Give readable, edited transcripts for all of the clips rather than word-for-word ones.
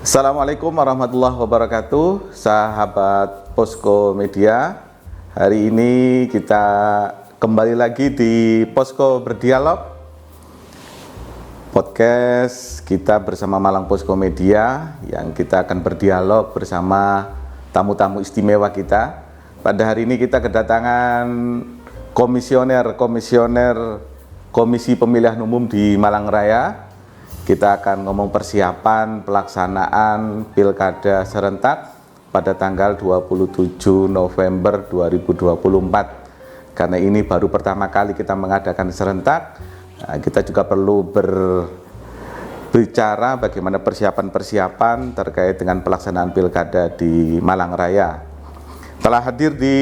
Assalamualaikum warahmatullahi wabarakatuh, sahabat Posko Media. Hari ini kita kembali lagi di Posko Berdialog, podcast kita bersama Malang Posko Media, yang kita akan berdialog bersama tamu-tamu istimewa kita. Pada hari ini kita kedatangan komisioner Komisi Pemilihan Umum di Malang Raya. Kita akan ngomong persiapan pelaksanaan Pilkada serentak pada tanggal 27 November 2024. Karena ini baru pertama kali kita mengadakan serentak, kita juga perlu berbicara bagaimana persiapan-persiapan terkait dengan pelaksanaan Pilkada di Malang Raya. Telah hadir di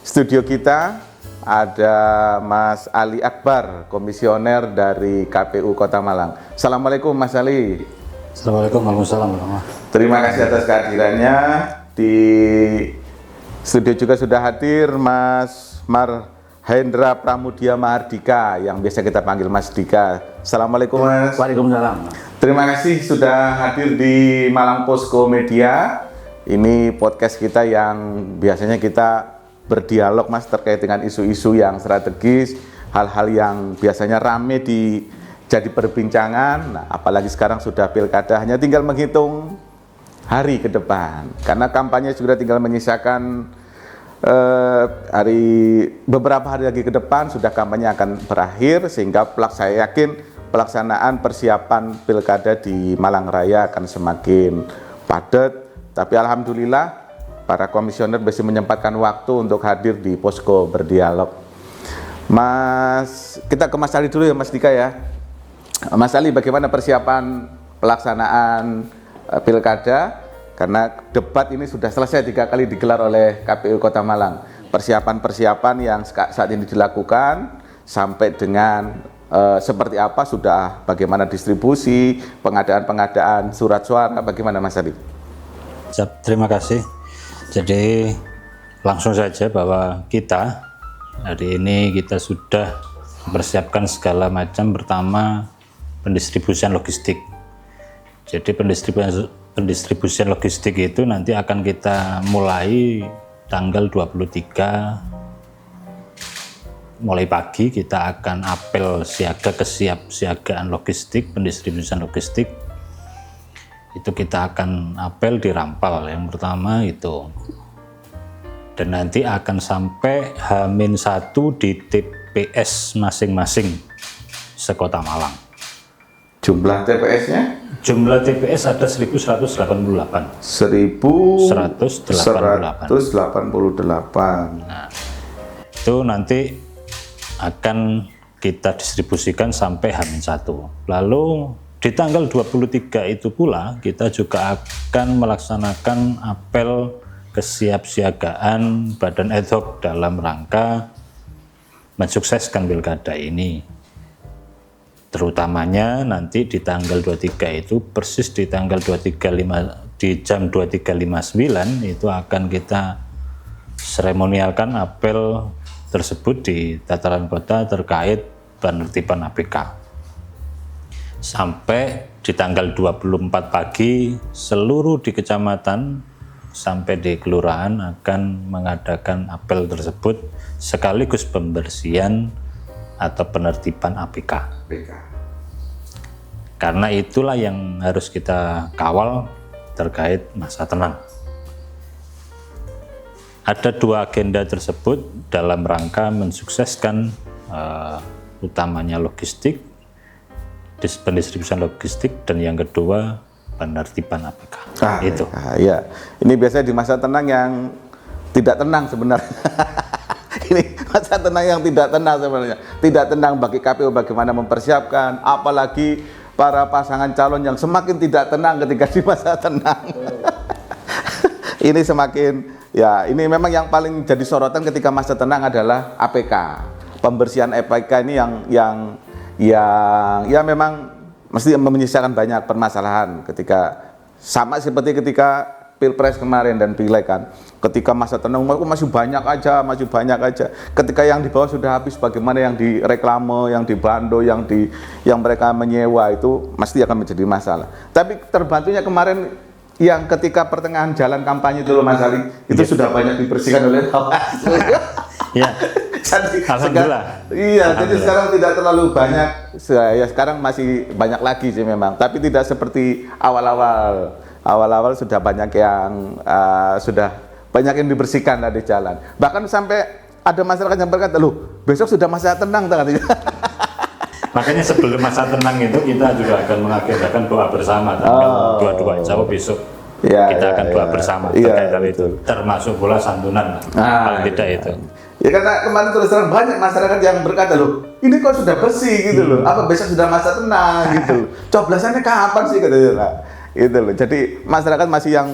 studio kita ada Mas Ali Akbar, komisioner dari KPU Kota Malang. Assalamualaikum Mas Ali. Assalamualaikum warahmatullahi wabarakatuh. Terima kasih atas kehadirannya. Di studio juga sudah hadir Mas Marhendra Pramudia Mahardika, yang biasa kita panggil Mas Dika. Assalamualaikum Mas. Waalaikumsalam. Terima kasih sudah hadir di Malang Posko Media. Ini podcast kita yang biasanya kita berdialog Mas terkait dengan isu-isu yang strategis, hal-hal yang biasanya rame jadi perbincangan. Nah, apalagi sekarang sudah pilkada, hanya tinggal menghitung hari ke depan, karena kampanye sudah tinggal menyisakan beberapa hari lagi ke depan sudah kampanye akan berakhir, sehingga saya yakin pelaksanaan persiapan pilkada di Malang Raya akan semakin padat. Tapi alhamdulillah para komisioner bisa menyempatkan waktu untuk hadir di Posko Berdialog. Kita ke Mas Ali dulu ya Mas Dika ya. Mas Ali, bagaimana persiapan pelaksanaan Pilkada? Karena debat ini sudah selesai 3 kali digelar oleh KPU Kota Malang. Persiapan-persiapan yang saat ini dilakukan sampai dengan seperti apa, sudah bagaimana distribusi, pengadaan surat suara, bagaimana Mas Ali? Terima kasih. Jadi langsung saja bahwa kita hari ini kita sudah mempersiapkan segala macam. Pertama, pendistribusian logistik. Jadi pendistribusian logistik itu nanti akan kita mulai tanggal 23, mulai pagi kita akan apel siaga kesiapsiagaan logistik, pendistribusian logistik. Itu kita akan apel di Rampal yang pertama itu, dan nanti akan sampai H-1 di TPS masing-masing sekota Malang. Jumlah TPS-nya? Jumlah TPS ada 1188. 1188. Nah, itu nanti akan kita distribusikan sampai H-1. Lalu di tanggal 23 itu pula kita juga akan melaksanakan apel kesiapsiagaan Badan Ad Hoc dalam rangka mensukseskan pilkada ini. Terutamanya nanti di tanggal 23 itu persis di tanggal 23.5 di jam 23.59 itu akan kita seremonialkan apel tersebut di tataran kota terkait penertiban APK. Sampai di tanggal 24 pagi seluruh di kecamatan sampai di kelurahan akan mengadakan apel tersebut sekaligus pembersihan atau penertiban APK. Karena itulah yang harus kita kawal terkait masa tenang. Ada 2 agenda tersebut dalam rangka mensukseskan utamanya logistik, pendistribusian logistik, dan yang kedua penertiban APK. Itu. Ya. Ini biasanya di masa tenang yang tidak tenang sebenarnya. Ini masa tenang yang tidak tenang sebenarnya. Tidak tenang bagi KPU bagaimana mempersiapkan, apalagi para pasangan calon yang semakin tidak tenang ketika di masa tenang. Ini ini memang yang paling jadi sorotan ketika masa tenang adalah APK. Pembersihan APK ini yang memang mesti menyisakan banyak permasalahan, ketika sama seperti ketika Pilpres kemarin dan Pileg kan, ketika masa tenang masih banyak aja. Ketika yang di bawah sudah habis, bagaimana yang di reklame, yang di bando, yang mereka menyewa itu mesti akan menjadi masalah. Tapi terbantunya kemarin yang ketika pertengahan jalan kampanye itu loh Mas Ali, itu sudah banyak dibersihkan oleh Bawaslu. Ya. Jadi Alhamdulillah. Jadi sekarang tidak terlalu banyak. Ya sekarang masih banyak lagi sih memang, tapi tidak seperti awal-awal. Awal-awal sudah banyak yang dibersihkan dari jalan. Bahkan sampai ada masyarakat yang berkata, "Loh, besok sudah masa tenang," katanya. Makanya sebelum masa tenang itu kita juga akan mengagendakan doa bersama tanggal 22. Insya Allah besok kita akan doa bersama terkait hal itu. Termasuk pula santunan, paling tidak itu. Ya karena kemarin terus terang banyak masyarakat yang berkata, "Loh, ini kok sudah bersih gitu loh. Apa besok sudah masa tenang gitu. Coblosannya kapan sih?" katanya. Nah, itu loh. Jadi masyarakat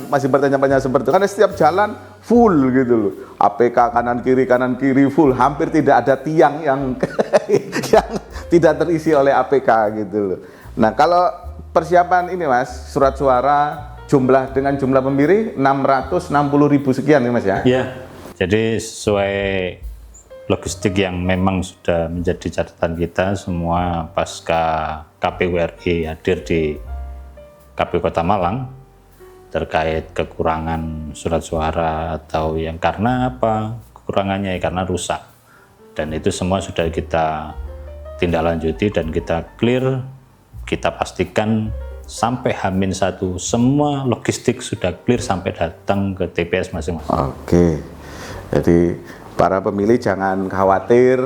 masih bertanya-tanya seperti itu. Karena setiap jalan full gitu loh. APK kanan kiri full. Hampir tidak ada tiang yang yang tidak terisi oleh APK gitu loh. Nah, kalau persiapan ini Mas, surat suara dengan jumlah pemilih 660.000 sekian nih Mas ya. Iya. Jadi sesuai logistik yang memang sudah menjadi catatan kita, semua pasca KPU RI hadir di KPU Kota Malang terkait kekurangan surat suara atau yang karena apa kekurangannya, karena rusak, dan itu semua sudah kita tindak lanjuti dan kita clear, kita pastikan sampai H-1 semua logistik sudah clear sampai datang ke TPS masing-masing. Oke. Jadi para pemilih jangan khawatir,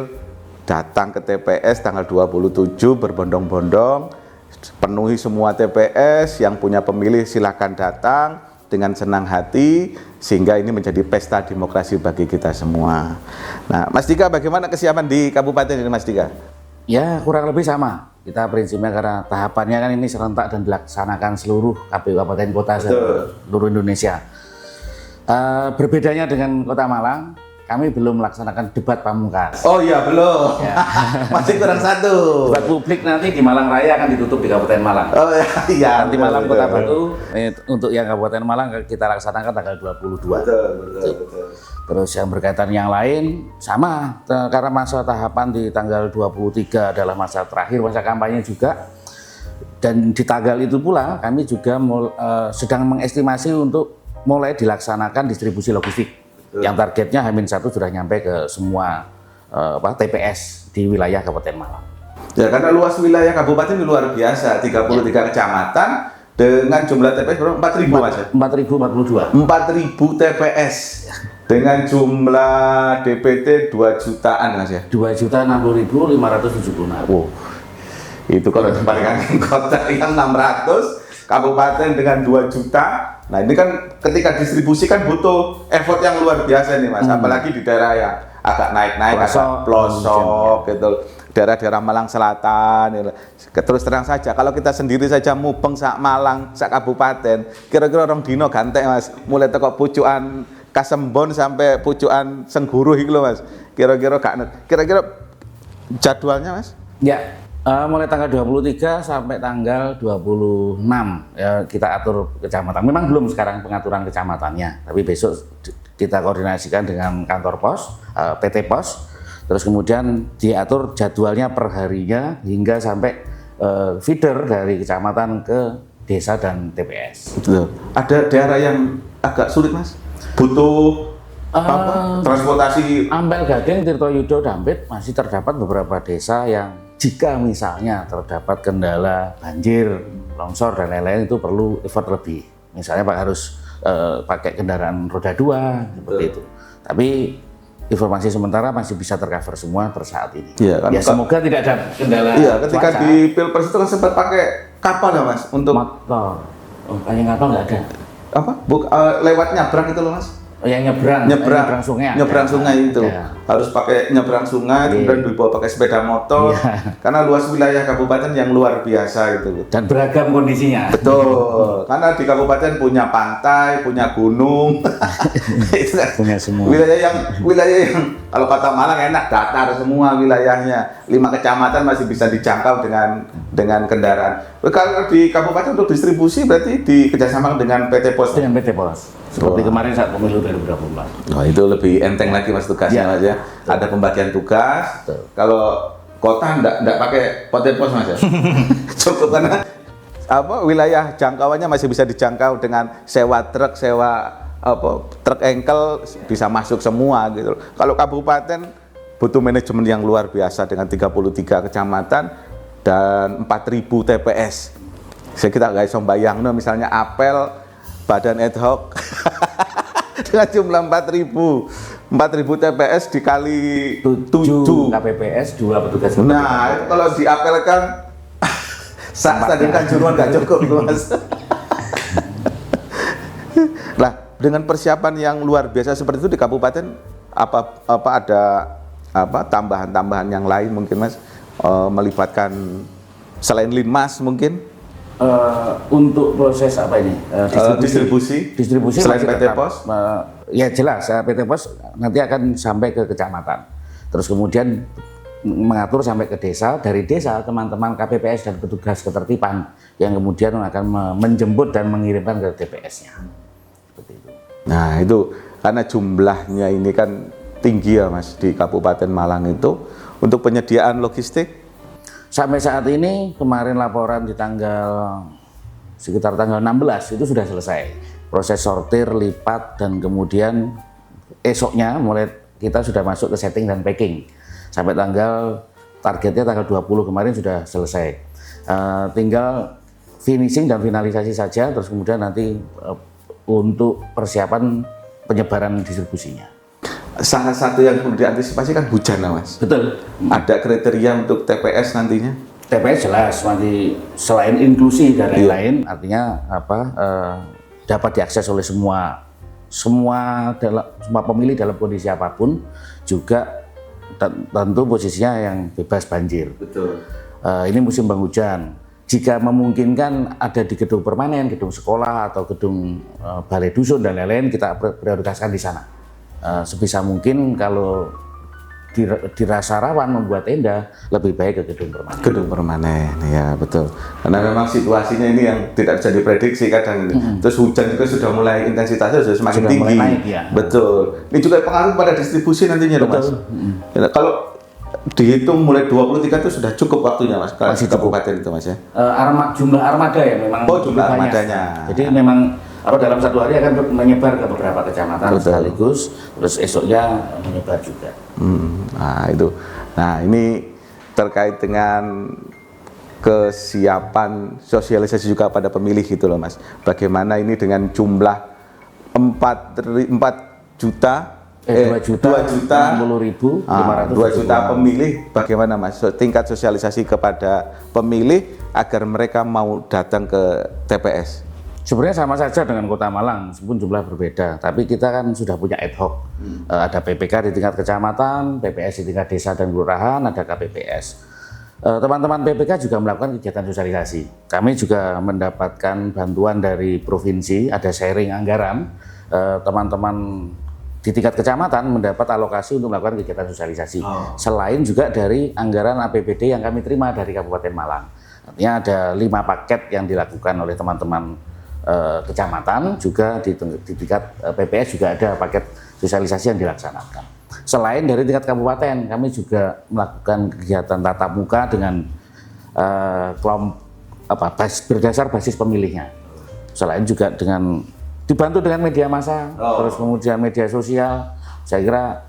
datang ke TPS tanggal 27 berbondong-bondong, penuhi semua TPS, yang punya pemilih silakan datang dengan senang hati, sehingga ini menjadi pesta demokrasi bagi kita semua. Nah, Mas Dika, bagaimana kesiapan di kabupaten ini Mas Dika? Ya, kurang lebih sama. Kita prinsipnya karena tahapannya kan ini serentak dan dilaksanakan seluruh KPU kabupaten kota seluruh Indonesia. Berbedanya dengan Kota Malang, kami belum melaksanakan debat pamungkas. Oh iya, belum. Ya. Masih kurang satu. Debat publik nanti di Malang Raya akan ditutup di Kabupaten Malang. Oh iya. Nanti Malang Kota Batu, untuk yang Kabupaten Malang kita laksanakan tanggal 22. Betul. Terus yang berkaitan yang lain sama, karena masa tahapan di tanggal 23 adalah masa terakhir masa kampanye juga. Dan di tanggal itu pula kami juga sedang mengestimasi untuk mulai dilaksanakan distribusi logistik. Yang targetnya H-1 sudah nyampe ke semua TPS di wilayah Kabupaten Malang. Ya, karena luas wilayah kabupaten ini luar biasa, 33 kecamatan dengan jumlah TPS berapa? 4.000 Mas ya? 4.042. 4.000 TPS dengan jumlah DPT 2 jutaan Mas ya? 2.060.576. Wow. Itu kalau dibandingkan kota yang 600, kabupaten dengan 2 juta. Nah, ini kan ketika distribusi kan butuh effort yang luar biasa nih Mas, apalagi di daerah yang agak naik-naik, agak pelosok gitu. Daerah-daerah Malang Selatan gitu. Terus terang saja, kalau kita sendiri saja mubeng sak Malang, sak kabupaten, kira-kira orang dino gantek Mas, mulai teko pucukan Kasembon sampai pucukan Sengguru iki lho Mas. Kira-kira jadwalnya Mas? Ya. Mulai tanggal 23 sampai tanggal 26 ya, kita atur kecamatan. Memang belum sekarang pengaturan kecamatannya, tapi besok kita koordinasikan dengan kantor pos, PT Pos, terus kemudian diatur jadwalnya per harinya hingga sampai feeder dari kecamatan ke desa dan TPS. Betul. Ada daerah yang agak sulit Mas? Butuh transportasi? Ampel Gading, Tirtoyudo, Dampit masih terdapat beberapa desa yang jika misalnya terdapat kendala banjir, longsor dan lain-lain itu perlu effort lebih. Misalnya Pak harus pakai kendaraan roda 2 seperti itu. Tapi informasi sementara masih bisa tercover semua per saat ini. Ya, kan, semoga tidak ada kendala. Iya, ketika cuaca. Di Pilpres itu kan sempat pakai kapal ya Mas untuk motor. Oh, kayak kapal nggak ada. Apa? Lewat nyabrang itu loh Mas. Oh, yang nyebrang sungai. Nyebrang sungai itu. Ya. Harus pakai nyebrang sungai, kemudian dibawa pakai sepeda motor. Ya. Karena luas wilayah kabupaten yang luar biasa gitu. Dan beragam kondisinya. Betul. Karena di kabupaten punya pantai, punya gunung. Itu kan punya semua. Wilayah yang kalau Kota Malang enak, datar semua wilayahnya. 5 kecamatan masih bisa dijangkau dengan dengan kendaraan. Kalau di kabupaten untuk distribusi berarti kerjasama dengan PT Pos. Dengan PT Pos. Seperti kemarin saat pemilu 2024. Oh, itu lebih enteng lagi mas tugasnya mas ya. Ada pembagian tugas. Betul. Kalau kota enggak pakai PT Pos mas ya. Cukup karena wilayah jangkauannya masih bisa dijangkau dengan sewa truk, truk engkel bisa masuk semua gitu. Kalau kabupaten butuh manajemen yang luar biasa dengan 33 kecamatan dan 4.000 TPS. Saya kita nggak bisa bayangin misalnya apel badan ad hoc dengan jumlah 4.000 TPS dikali 7 KPPS, 2 petugas. Nah, itu kalau diapelkan stadion Kanjuruhan nggak cukup itu mas. Nah, dengan persiapan yang luar biasa seperti itu di kabupaten apa ada tambahan-tambahan yang lain mungkin mas, melibatkan selain Linmas mungkin untuk proses apa ini distribusi masih selain PT tetap, Pos ya jelas PT Pos nanti akan sampai ke kecamatan, terus kemudian mengatur sampai ke desa, dari desa teman-teman KPPS dan petugas ketertiban yang kemudian akan menjemput dan mengirimkan ke TPS-nya. Seperti itu. Nah itu karena jumlahnya ini kan tinggi ya mas di Kabupaten Malang itu untuk penyediaan logistik. Sampai saat ini kemarin laporan di sekitar tanggal 16 itu sudah selesai proses sortir, lipat, dan kemudian esoknya mulai kita sudah masuk ke setting dan packing sampai targetnya tanggal 20 kemarin sudah selesai. Tinggal finishing dan finalisasi saja, terus kemudian nanti untuk persiapan penyebaran distribusinya. Salah satu yang perlu diantisipasi kan hujan mas. Betul. Ada kriteria untuk TPS nantinya? TPS jelas nanti selain inklusi dan lain-lain, artinya dapat diakses oleh semua pemilih dalam kondisi apapun, juga tentu posisinya yang bebas banjir. Betul. Ini musim penghujan. Jika memungkinkan ada di gedung permanen, gedung sekolah atau gedung balai dusun dan lain-lain, kita prioritaskan di sana. Sebisa mungkin kalau dirasa rawan membuat tenda, lebih baik ke gedung permanen. Gedung permanen, ya betul. Karena memang situasinya ini yang tidak bisa diprediksi kadang. Terus hujan juga sudah mulai intensitasnya sudah semakin tinggi. Mulai naik, ya. Betul. Ini juga pengaruh pada distribusi nantinya, mas. Kalau dihitung mulai 23 itu sudah cukup waktunya, mas. Kalau di kabupaten itu, mas ya. Jumlah armada ya memang. Oh, jumlah armadanya. Jadi memang dalam satu hari akan menyebar ke beberapa kecamatan sekaligus, terus esoknya menyebar juga. Nah itu, nah ini terkait dengan kesiapan sosialisasi juga pada pemilih gitu loh mas. Bagaimana ini dengan jumlah 2 juta 2.060.500 2 juta pemilih, bagaimana mas tingkat sosialisasi kepada pemilih agar mereka mau datang ke TPS? Sebenarnya sama saja dengan Kota Malang, meskipun jumlah berbeda, tapi kita kan sudah punya ad hoc. Ada PPK di tingkat kecamatan, PPS di tingkat desa dan kelurahan, ada KPPS. Teman-teman PPK juga melakukan kegiatan sosialisasi. Kami juga mendapatkan bantuan dari provinsi, ada sharing anggaran. Teman-teman di tingkat kecamatan mendapat alokasi untuk melakukan kegiatan sosialisasi. Selain juga dari anggaran APBD yang kami terima dari Kabupaten Malang. Artinya ada 5 paket yang dilakukan oleh teman-teman kecamatan, juga di tingkat PPS juga ada paket sosialisasi yang dilaksanakan. Selain dari tingkat kabupaten, kami juga melakukan kegiatan tatap muka dengan berdasar basis pemilihnya. Selain juga dengan dibantu dengan media massa, terus kemudian media sosial, saya kira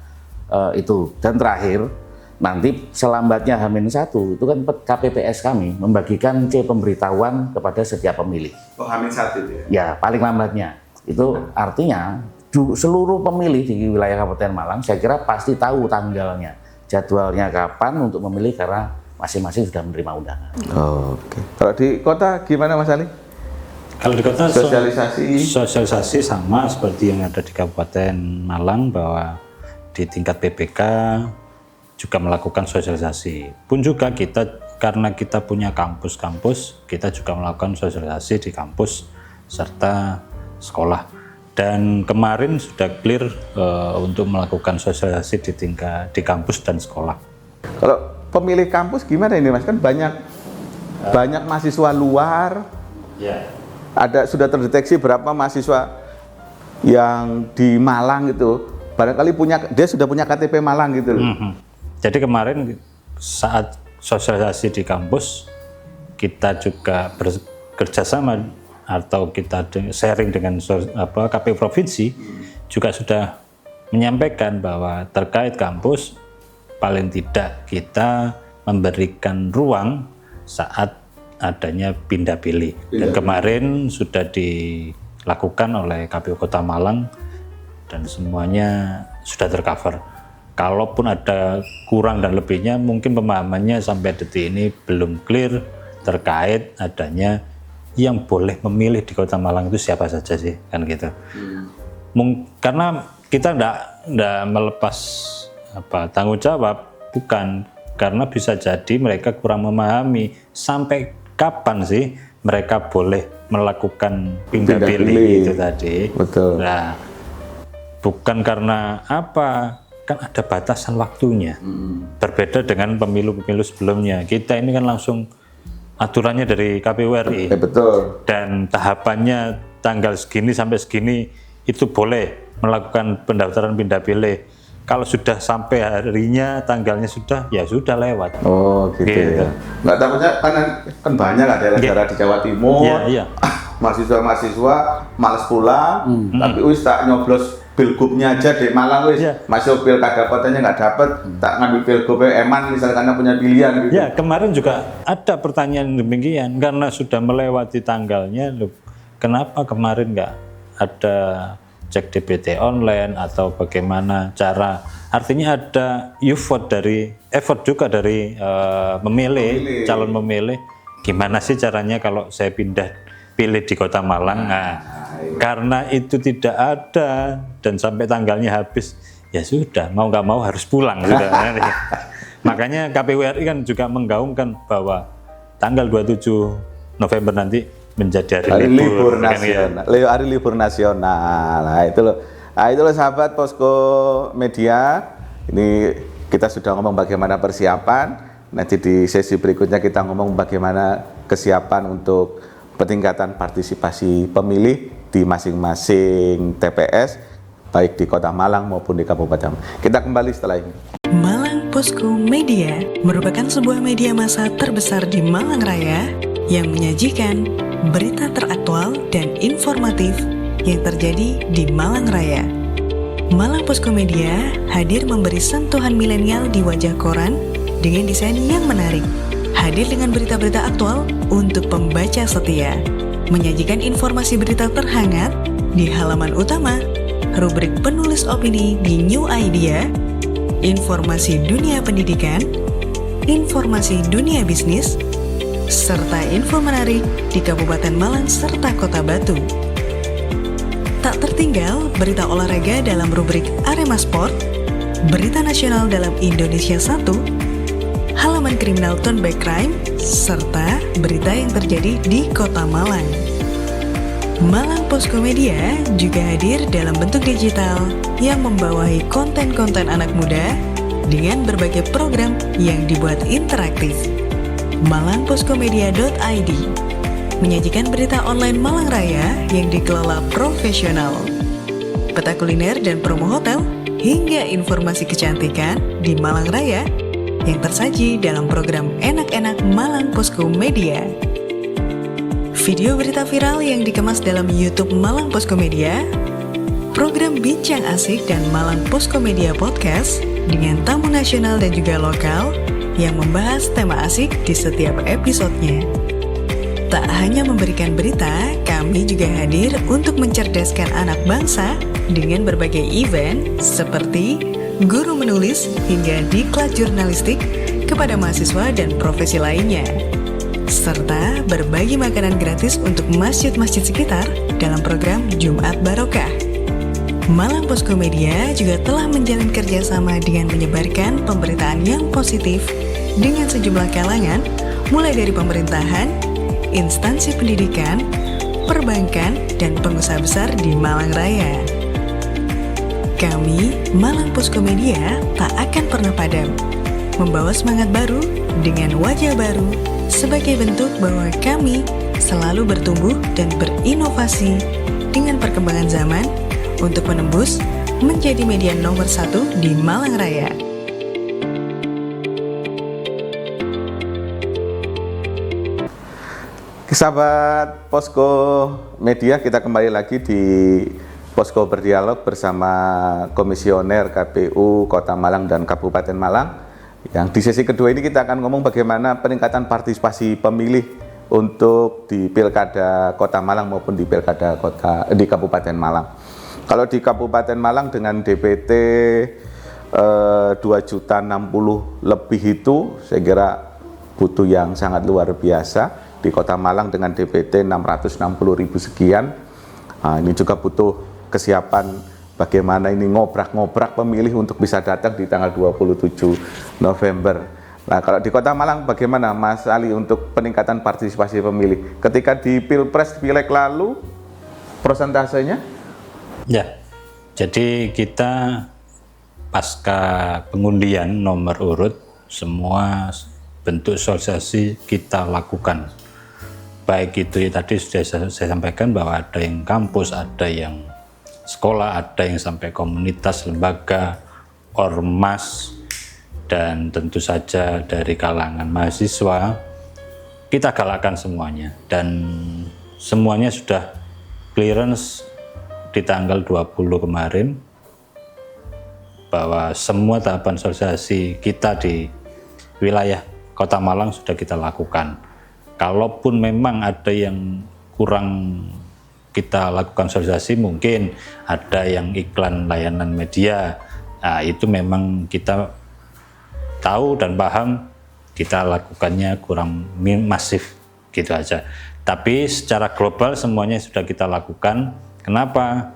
itu. Dan terakhir, nanti selambatnya H-1 itu kan KPPS kami membagikan C pemberitahuan kepada setiap pemilih. Oh, H-1 itu ya? Ya, paling lambatnya. Itu artinya seluruh pemilih di wilayah Kabupaten Malang saya kira pasti tahu tanggalnya, jadwalnya kapan untuk memilih karena masing-masing sudah menerima undangan. Oke. Kalau di kota gimana Mas Ali? Kalau di kota sosialisasi sama seperti yang ada di Kabupaten Malang, bahwa di tingkat PPK juga melakukan sosialisasi. Pun juga karena kita punya kampus-kampus, kita juga melakukan sosialisasi di kampus serta sekolah. Dan kemarin sudah clear untuk melakukan sosialisasi di kampus dan sekolah. Kalau pemilih kampus gimana ini Mas? Kan banyak banyak mahasiswa luar. Ya. Sudah terdeteksi berapa mahasiswa yang di Malang gitu, barangkali dia sudah punya KTP Malang gitu loh. Jadi kemarin saat sosialisasi di kampus, kita juga bekerjasama atau kita sharing dengan KPU Provinsi juga sudah menyampaikan bahwa terkait kampus paling tidak kita memberikan ruang saat adanya pindah pilih. Dan kemarin sudah dilakukan oleh KPU Kota Malang dan semuanya sudah tercover. Kalaupun ada kurang dan lebihnya, mungkin pemahamannya sampai detik ini belum clear terkait adanya yang boleh memilih di Kota Malang itu siapa saja sih, kan gitu. Karena kita enggak melepas tanggung jawab, bukan, karena bisa jadi mereka kurang memahami sampai kapan sih mereka boleh melakukan pindah pilih itu tadi. Betul. Nah, bukan karena apa, kan ada batasan waktunya. Berbeda dengan pemilu-pemilu sebelumnya. Kita ini kan langsung aturannya dari KPU RI. Betul. Dan tahapannya tanggal segini sampai segini itu boleh melakukan pendaftaran pindah pilih. Kalau sudah sampai harinya, tanggalnya sudah, ya sudah lewat. Oh gitu. Ya. Nggak takutnya kan banyak ada daerah di Jawa Timur, mahasiswa malas pulang, tapi tak nyoblos pilgubnya aja di Malang masuk pilkada kotanya nggak dapat, tak ngambil pilgubnya eman misalnya karena punya pilihan gitu. Ya, kemarin juga ada pertanyaan demikian, karena sudah melewati tanggalnya, loh, kenapa kemarin nggak ada cek DPT online atau bagaimana cara, artinya ada effort juga dari calon memilih, gimana sih caranya kalau saya pindah pilih di Kota Malang. Karena itu tidak ada dan sampai tanggalnya habis, ya sudah, mau nggak mau harus pulang sudah. Makanya KPU RI kan juga menggaungkan bahwa tanggal 27 November nanti menjadi hari libur nasional. Hari libur nasional. Nah itu loh sahabat Posko Media. Ini kita sudah ngomong bagaimana persiapan. Nanti di sesi berikutnya kita ngomong bagaimana kesiapan untuk peningkatan partisipasi pemilih di masing-masing TPS, baik di Kota Malang maupun di Kabupaten. Kita kembali setelah ini. Malang Posko Media merupakan sebuah media massa terbesar di Malang Raya yang menyajikan berita teraktual dan informatif yang terjadi di Malang Raya. Malang Posko Media hadir memberi sentuhan milenial di wajah koran dengan desain yang menarik. Hadir dengan berita-berita aktual untuk pembaca setia. Menyajikan informasi berita terhangat di halaman utama, rubrik penulis opini di New Idea, informasi dunia pendidikan, informasi dunia bisnis, serta info menarik di Kabupaten Malang serta Kota Batu. Tak tertinggal berita olahraga dalam rubrik Arema Sport, berita nasional dalam Indonesia 1, halaman kriminal Turn Back Crime, serta berita yang terjadi di Kota Malang. Malang Posko Media juga hadir dalam bentuk digital yang membawahi konten-konten anak muda dengan berbagai program yang dibuat interaktif. malangposkomedia.id menyajikan berita online Malang Raya yang dikelola profesional. Peta kuliner dan promo hotel hingga informasi kecantikan di Malang Raya yang tersaji dalam program Enak-Enak Malang Posko Media. Video berita viral yang dikemas dalam YouTube Malang Posko Media, program Bincang Asik dan Malang Posko Media Podcast dengan tamu nasional dan juga lokal yang membahas tema asik di setiap episodenya. Tak hanya memberikan berita, kami juga hadir untuk mencerdaskan anak bangsa dengan berbagai event seperti guru menulis hingga diklat jurnalistik kepada mahasiswa dan profesi lainnya, serta berbagi makanan gratis untuk masjid-masjid sekitar dalam program Jumat Barokah. Malang Posko Media juga telah menjalin kerjasama dengan menyebarkan pemberitaan yang positif dengan sejumlah kalangan, mulai dari pemerintahan, instansi pendidikan, perbankan, dan pengusaha besar di Malang Raya. Kami, Malang Posko Media, tak akan pernah padam, membawa semangat baru dengan wajah baru sebagai bentuk bahwa kami selalu bertumbuh dan berinovasi dengan perkembangan zaman untuk menembus menjadi media nomor 1 di Malang Raya. Sahabat Posko Media, kita kembali lagi di Posko Berdialog bersama Komisioner KPU Kota Malang dan Kabupaten Malang. Yang di sesi kedua ini kita akan ngomong bagaimana peningkatan partisipasi pemilih untuk di Pilkada Kota Malang maupun di Pilkada di Kabupaten Malang. Kalau di Kabupaten Malang dengan DPT 2.060.000 lebih itu saya kira butuh yang sangat luar biasa. Di Kota Malang dengan DPT 660.000 sekian, ini juga butuh kesiapan bagaimana ini ngobrak-ngobrak pemilih untuk bisa datang di tanggal 27 November. Nah, kalau di Kota Malang bagaimana Mas Ali untuk peningkatan partisipasi pemilih? Ketika di Pilpres Pileg lalu persentasenya? Ya, jadi kita pasca pengundian nomor urut semua bentuk sosialisasi kita lakukan. Baik itu tadi sudah saya sampaikan bahwa ada yang kampus, ada yang sekolah, ada yang sampai komunitas, lembaga, ormas, dan tentu saja dari kalangan mahasiswa. Kita galakkan semuanya dan semuanya sudah clearance di tanggal 20 kemarin bahwa semua tahapan sosialisasi kita di wilayah Kota Malang sudah kita lakukan. Kalaupun memang ada yang kurang kita lakukan sosialisasi, mungkin ada yang iklan layanan media, nah, itu memang kita tahu dan paham, kita lakukannya kurang masif gitu aja. Tapi secara global semuanya sudah kita lakukan. Kenapa?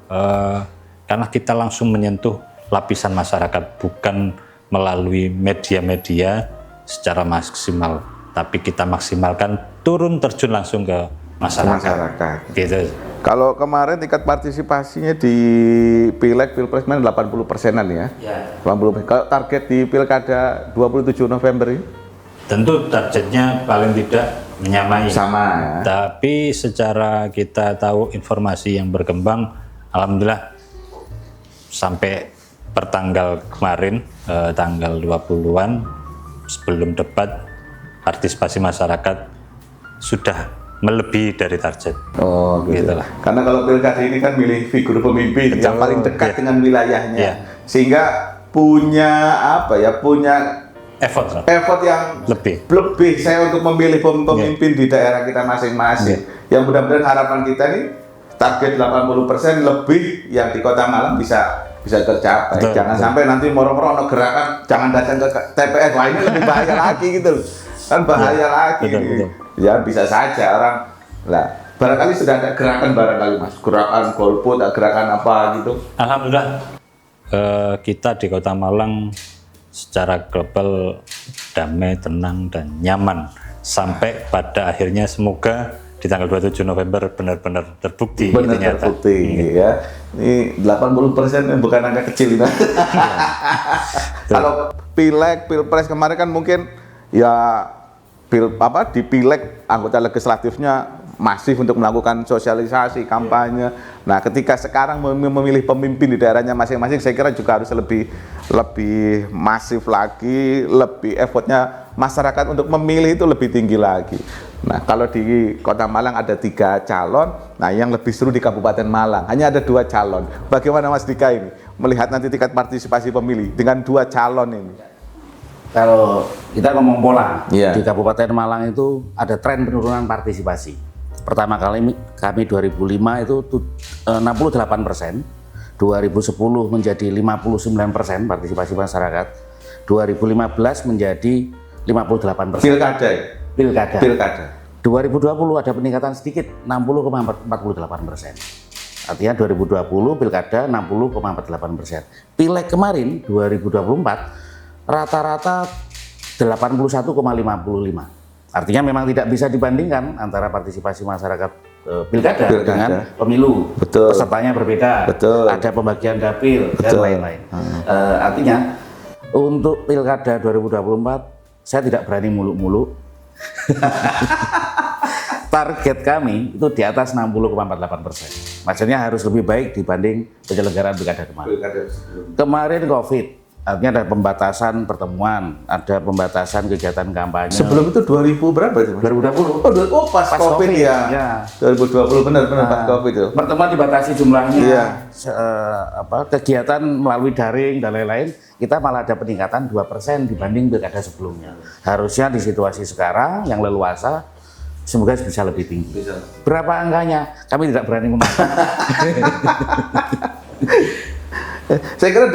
Karena kita langsung menyentuh lapisan masyarakat, bukan melalui media-media secara maksimal, tapi kita maksimalkan turun terjun langsung ke masyarakat. Gitu. Kalau kemarin tingkat partisipasinya di Pileg Pilpres 80%-an ya. 80%. Kalau target di Pilkada 27 November ini? Tentu targetnya paling tidak menyamai. Sama ya. Tapi secara kita tahu informasi yang berkembang, alhamdulillah sampai pertanggal kemarin tanggal 20-an sebelum debat partisipasi masyarakat sudah melebihi dari target. Oh, gitu. Gitulah. Karena kalau pilkada ini kan milih figur pemimpin yang paling dekat dengan wilayahnya, sehingga punya punya effort yang lebih. Saya untuk memilih pemimpin di daerah kita masing-masing. Yang mudah-mudahan harapan kita nih target 80% lebih yang di Kota Malang bisa tercapai. Jangan sampai nanti moro-moro gerakan jangan datang ke TPS, wah ini lebih bahaya lagi gitu. Kan bahaya lagi. Betul. Ya bisa saja orang barangkali sudah ada gerakan Mas, gerakan golput, gerakan apa gitu. Alhamdulillah kita di Kota Malang secara global damai, tenang, dan nyaman sampai pada akhirnya semoga di tanggal 27 November benar-benar terbukti. Benar terbukti ya. Ini 80% bukan angka kecil ini. Kalau Pileg, Pilpres kemarin kan mungkin ya di Pileg anggota legislatifnya masif untuk melakukan sosialisasi, kampanye. Nah, ketika sekarang memilih pemimpin di daerahnya masing-masing, saya kira juga harus lebih masif lagi, lebih effortnya masyarakat untuk memilih itu lebih tinggi lagi. Nah, kalau di Kota Malang ada 3 calon, nah yang lebih seru di Kabupaten Malang hanya ada 2 calon. Bagaimana Mas Dika ini melihat nanti tingkat partisipasi pemilih dengan 2 calon ini? Kalau kita ngomong pola, di Kabupaten Malang itu ada tren penurunan partisipasi. Pertama kali kami 2005 itu 68%, 2010 menjadi 59% partisipasi masyarakat, 2015 menjadi 58%. Pilkada. 2020 ada peningkatan sedikit, 60,48%. Artinya 2020 Pilkada 60,48%. Pileg kemarin 2024 rata-rata 81,55. Artinya memang tidak bisa dibandingkan antara partisipasi masyarakat pilkada dengan pemilu. Betul. Pesertanya berbeda. Betul. Ada pembagian dapil dan lain-lain. Artinya untuk Pilkada 2024 saya tidak berani muluk-muluk Target kami itu di atas 60,48%. Maksudnya harus lebih baik dibanding penyelenggaraan pilkada kemarin. Kemarin COVID, artinya ada pembatasan pertemuan, ada pembatasan kegiatan kampanye. Sebelum itu 2000 berapa itu? 2020. Oh, pas COVID ya. 2020 benar pas COVID itu. Pertemuan dibatasi jumlahnya. Iya. Kegiatan melalui daring dan lain-lain, kita malah ada peningkatan 2% dibanding pilkada sebelumnya. Harusnya di situasi sekarang yang leluasa semoga bisa lebih tinggi. Berapa angkanya? Kami tidak berani mengatakan. Saya kira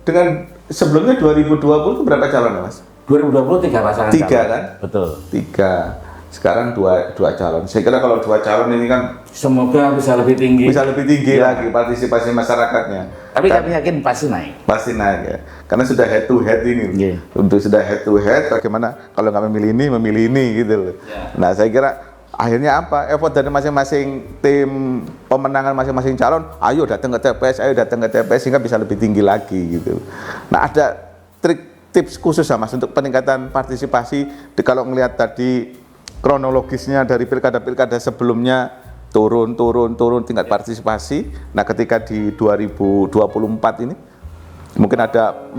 dengan sebelumnya 2020 itu berapa calon, Mas? 2020 3 pasangan Tiga calon. kan? Betul. 3. Sekarang dua calon. Saya kira kalau 2 calon ini kan Semoga bisa lebih tinggi. bisa lebih tinggi lagi partisipasi masyarakatnya. Tapi kami yakin pasti naik. Pasti naik ya. Karena sudah head to head ini. Iya. Untuk sudah head to head, bagaimana kalau nggak memilih ini gitu loh. Nah, saya kira akhirnya apa? Effort dari masing-masing tim pemenangan masing-masing calon, ayo datang ke TPS, sehingga bisa lebih tinggi lagi gitu. Nah, ada tips khusus ya Mas untuk peningkatan partisipasi kalau melihat tadi kronologisnya dari pilkada-pilkada sebelumnya turun tingkat partisipasi. Nah, ketika di 2024 ini mungkin ada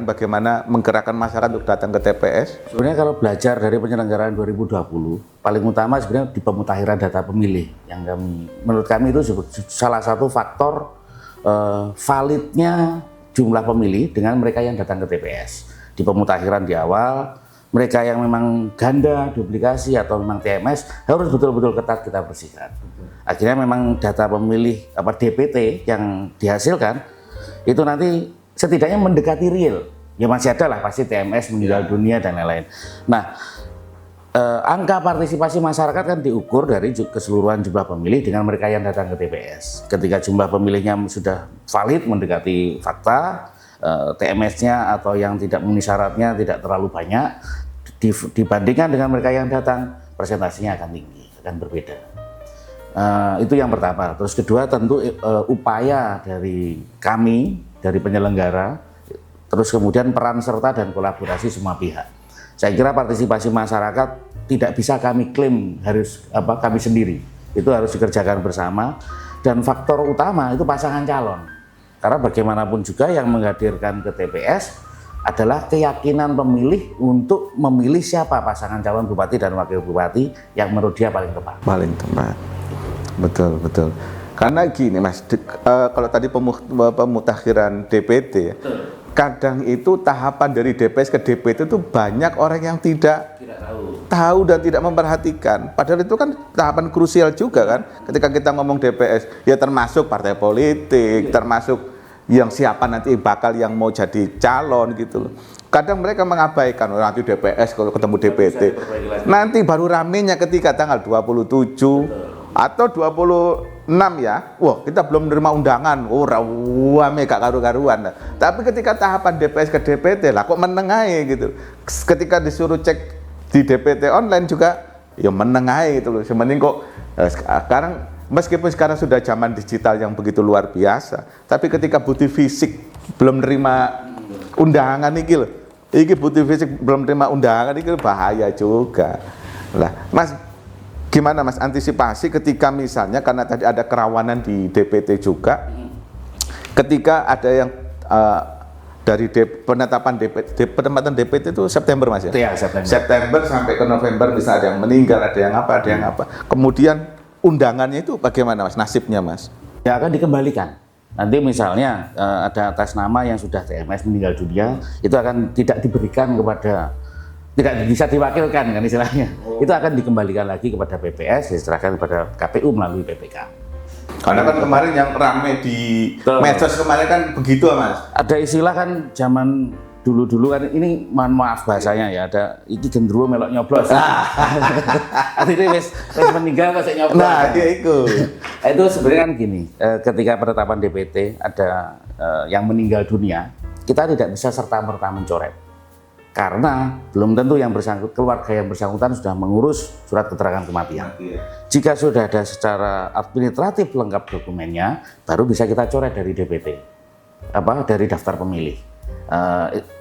bagaimana menggerakkan masyarakat untuk datang ke TPS. Sebenarnya kalau belajar dari penyelenggaraan 2020, paling utama sebenarnya di pemutakhiran data pemilih yang menurut kami itu salah satu faktor validnya jumlah pemilih dengan mereka yang datang ke TPS. Di pemutakhiran di awal, mereka yang memang ganda, duplikasi atau memang TMS harus betul-betul ketat kita bersihkan. Akhirnya memang data pemilih DPT yang dihasilkan itu nanti setidaknya mendekati real. Ya masih ada lah pasti TMS meninggal dunia dan lain-lain. Nah, angka partisipasi masyarakat kan diukur dari keseluruhan jumlah pemilih dengan mereka yang datang ke TPS. Ketika jumlah pemilihnya sudah valid mendekati fakta, TMS-nya atau yang tidak memenuhi syaratnya tidak terlalu banyak dibandingkan dengan mereka yang datang, presentasinya akan tinggi, akan berbeda. Itu yang pertama. Terus kedua tentu upaya dari kami, dari penyelenggara, terus kemudian peran serta dan kolaborasi semua pihak. Saya kira partisipasi masyarakat tidak bisa kami klaim harus kami sendiri, itu harus dikerjakan bersama. Dan faktor utama itu pasangan calon. Karena bagaimanapun juga yang menghadirkan ke TPS adalah keyakinan pemilih untuk memilih siapa pasangan calon bupati dan wakil bupati yang menurut dia paling tepat. Paling tepat. Betul. Karena gini Mas, kalau tadi pemutakhiran DPT ya, kadang itu tahapan dari DPS ke DPT itu banyak orang yang tidak tahu dan tidak memperhatikan. Padahal itu kan tahapan krusial juga kan. Ketika kita ngomong DPS, ya termasuk partai politik, termasuk yang siapa nanti bakal yang mau jadi calon gitu loh. Kadang mereka mengabaikan nanti DPS kalau ketemu DPT. Nanti baru ramenya ketika tanggal 27 atau 26 ya. Wah, kita belum menerima undangan. Oh, rame gak karu-karuan. Tapi ketika tahapan DPS ke DPT lah kok menengahi gitu. Ketika disuruh cek di DPT online juga ya menengahi gitu loh. Sementing kok sekarang meskipun sekarang sudah zaman digital yang begitu luar biasa, tapi ketika bukti fisik belum nerima undangan iki bukti fisik belum nerima undangan iki bahaya juga. Lah, Mas, gimana Mas antisipasi ketika misalnya karena tadi ada kerawanan di DPT juga, ketika ada yang dari penetapan DPT itu September Mas ya? Iya, September sampai ke November misalnya ada yang meninggal, ada yang apa. Kemudian undangannya itu bagaimana Mas, nasibnya Mas? Ya akan dikembalikan. Nanti misalnya ada atas nama yang sudah TMS meninggal dunia, itu akan tidak diberikan kepada, tidak bisa diwakilkan kan istilahnya. Itu akan dikembalikan lagi kepada PPS, diserahkan kepada KPU melalui PPK. Karena kan kemarin yang rame di medsos kemarin kan begitu Mas. Ada istilah kan zaman dulu kan, ini mohon maaf bahasanya ya, ada iki gendruwo melok nyoblos. Artinya wis meninggal kok nyoblos. Nah, dia itu. Itu sebenarnya kan gini, ketika penetapan DPT ada yang meninggal dunia, kita tidak bisa serta-merta mencoret. Karena belum tentu yang keluarga yang bersangkutan sudah mengurus surat keterangan kematian. Jika sudah ada secara administratif lengkap dokumennya, baru bisa kita coret dari DPT, dari daftar pemilih.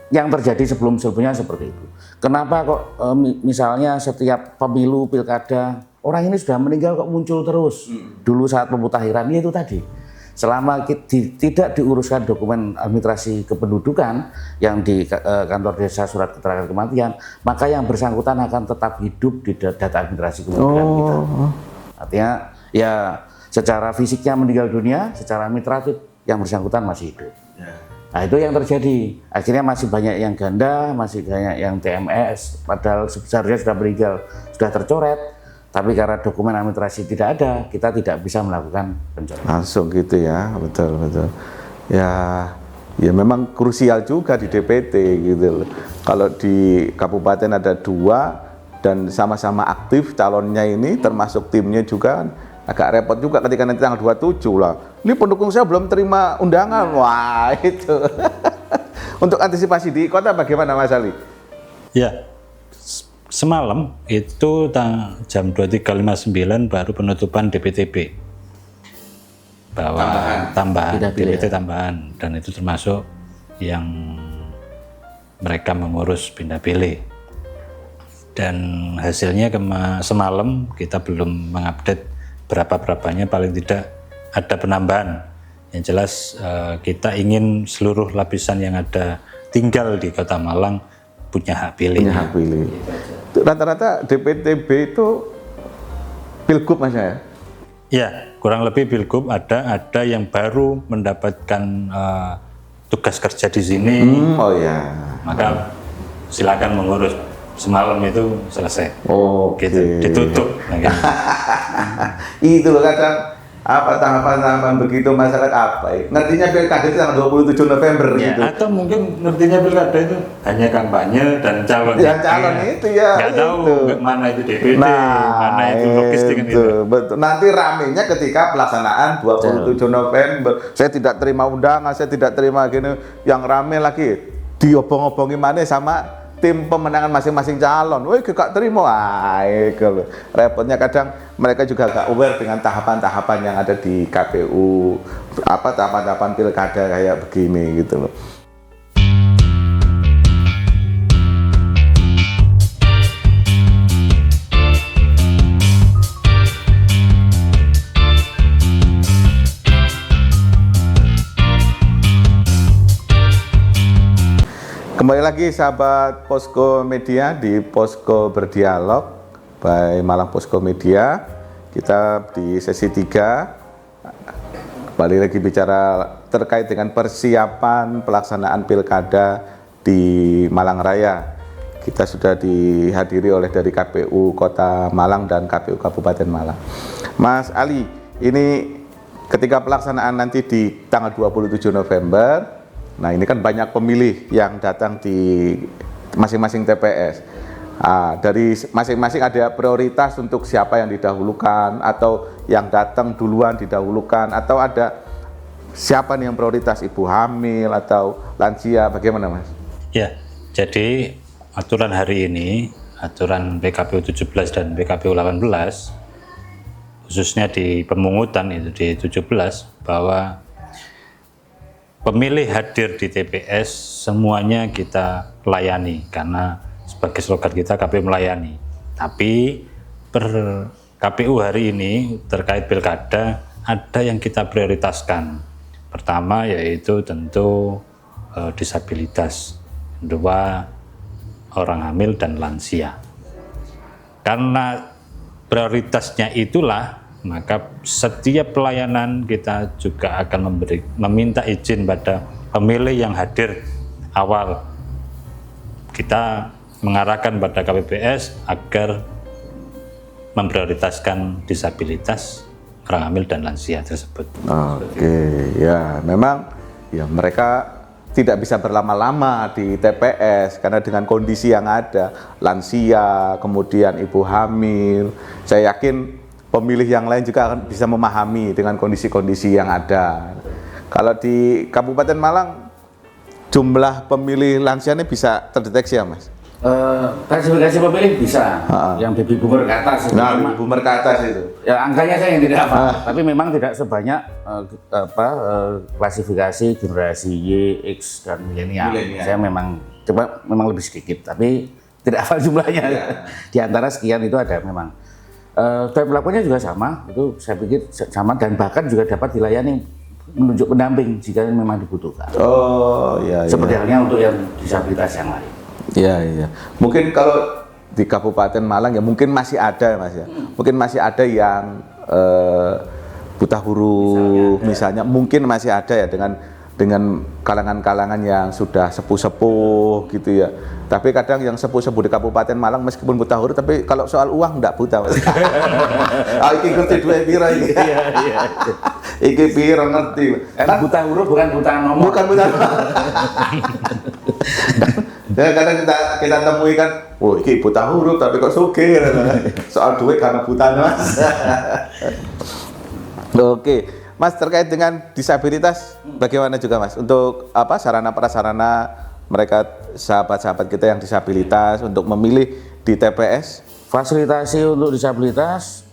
yang terjadi sebelum-sebelumnya seperti itu. Kenapa kok misalnya setiap pemilu pilkada orang ini sudah meninggal kok muncul terus? Dulu saat pemutahiran itu tadi, selama tidak diuruskan dokumen administrasi kependudukan yang di kantor desa surat keterangan kematian, maka yang bersangkutan akan tetap hidup di data administrasi kependudukan kita. Artinya ya secara fisiknya meninggal dunia, secara administratif yang bersangkutan masih hidup. Nah itu yang terjadi, akhirnya masih banyak yang ganda, masih banyak yang TMS, padahal sebenarnya sudah meninggal, sudah tercoret, tapi karena dokumen administrasi tidak ada, kita tidak bisa melakukan pencoretan. Langsung gitu ya, betul. Ya memang krusial juga di DPT gitu loh. Kalau di kabupaten ada 2 dan sama-sama aktif calonnya ini, termasuk timnya juga, agak repot juga ketika nanti tanggal 27 lah. Ini pendukung saya belum terima undangan. Wah, itu. Untuk antisipasi di kota bagaimana Mas Ali? Ya, semalam itu jam 23.59 baru penutupan DPTB. Bahwa tambahan DPT tambahan, dan itu termasuk yang mereka mengurus pindah pilih. Dan hasilnya semalam kita belum mengupdate berapa-berapanya, paling tidak ada penambahan. Yang jelas kita ingin seluruh lapisan yang ada tinggal di Kota Malang punya hak pilih. Rata-rata DPTB itu pilgub Mas ya? Ya, kurang lebih pilgub. Ada yang baru mendapatkan tugas kerja di sini. Oh ya. Maka silakan mengurus. Semalam itu selesai. Gitu, ditutup. Itu loh kadang apa tahapan-tahapan begitu masyarakat apa ya? Ngertinya pilkada itu tanggal 27 November ya, gitu. Atau mungkin ngertinya pilkada itu hanya kampanye dan calon. Yang calon itu ya. Nggak tahu mana itu DPT, mana itu logistik itu. Betul. Nanti ramenya ketika pelaksanaan 27 November. Saya tidak terima undangan, saya tidak terima gini. Yang rame lagi diobong-obongi mana sama tim pemenangan masing-masing calon. Woi, gak terima. Itu repotnya kadang mereka juga gak aware dengan tahapan-tahapan yang ada di KPU, apa tahapan-tahapan pilkada kayak begini gitu loh. Kembali lagi sahabat Posko Media di Posko Berdialog by Malang Posko Media. Kita di sesi 3 kembali lagi bicara terkait dengan persiapan pelaksanaan pilkada di Malang Raya. Kita sudah dihadiri oleh dari KPU Kota Malang dan KPU Kabupaten Malang. Mas Ali, ini ketika pelaksanaan nanti di tanggal 27 November, nah ini kan banyak pemilih yang datang di masing-masing TPS. Dari masing-masing ada prioritas untuk siapa yang didahulukan, atau yang datang duluan didahulukan, atau ada siapa nih yang prioritas, ibu hamil atau lansia, bagaimana Mas? Ya, jadi aturan hari ini, aturan PKPU 17 dan PKPU 18, khususnya di pemungutan itu di 17, bahwa pemilih hadir di TPS semuanya kita layani, karena sebagai slogan kita KPU melayani. Tapi per KPU hari ini terkait pilkada ada yang kita prioritaskan. Pertama yaitu tentu disabilitas, kedua orang hamil dan lansia. Karena prioritasnya itulah, maka setiap pelayanan kita juga akan meminta izin pada pemilih yang hadir awal. Kita mengarahkan pada KPPS agar memprioritaskan disabilitas, orang hamil dan lansia tersebut. Ya memang ya mereka tidak bisa berlama-lama di TPS karena dengan kondisi yang ada, lansia, kemudian ibu hamil. Saya yakin pemilih yang lain juga akan bisa memahami dengan kondisi-kondisi yang ada. Kalau di Kabupaten Malang, jumlah pemilih lansia ini bisa terdeteksi ya Mas? Klasifikasi pemilih bisa, yang baby boomer ke atas. Nah, baby boomer ke atas itu. Ya angkanya saya yang tidak hafal, tapi memang tidak sebanyak klasifikasi generasi Y, X dan milenial. Saya memang coba memang lebih sedikit, tapi tidak hafal jumlahnya. Di antara sekian itu ada memang. Dan pelakunya juga sama, itu saya pikir sama dan bahkan juga dapat dilayani menunjuk pendamping jika memang dibutuhkan. Oh iya. Seperti halnya untuk yang disabilitas yang lain. Iya iya. Mungkin kalau di Kabupaten Malang ya mungkin masih ada Mas ya. Mungkin masih ada yang buta huruf misalnya mungkin masih ada ya dengan kalangan-kalangan yang sudah sepuh-sepuh gitu ya. Tapi kadang yang sepuh-sepuh di Kabupaten Malang meskipun buta huruf tapi kalau soal uang enggak buta Mas. Iki ngerti duwe pira iki. Iya. Iki pira ngerti. Kan buta huruf bukan buta nomor. Bukan buta. Ya kadang kita temui kan, oh iki buta huruf tapi kok sugih. Soal duit karena buta Mas. Oke, Mas terkait dengan disabilitas bagaimana juga Mas untuk apa sarana prasarana mereka sahabat-sahabat kita yang disabilitas untuk memilih di TPS? Fasilitasi untuk disabilitas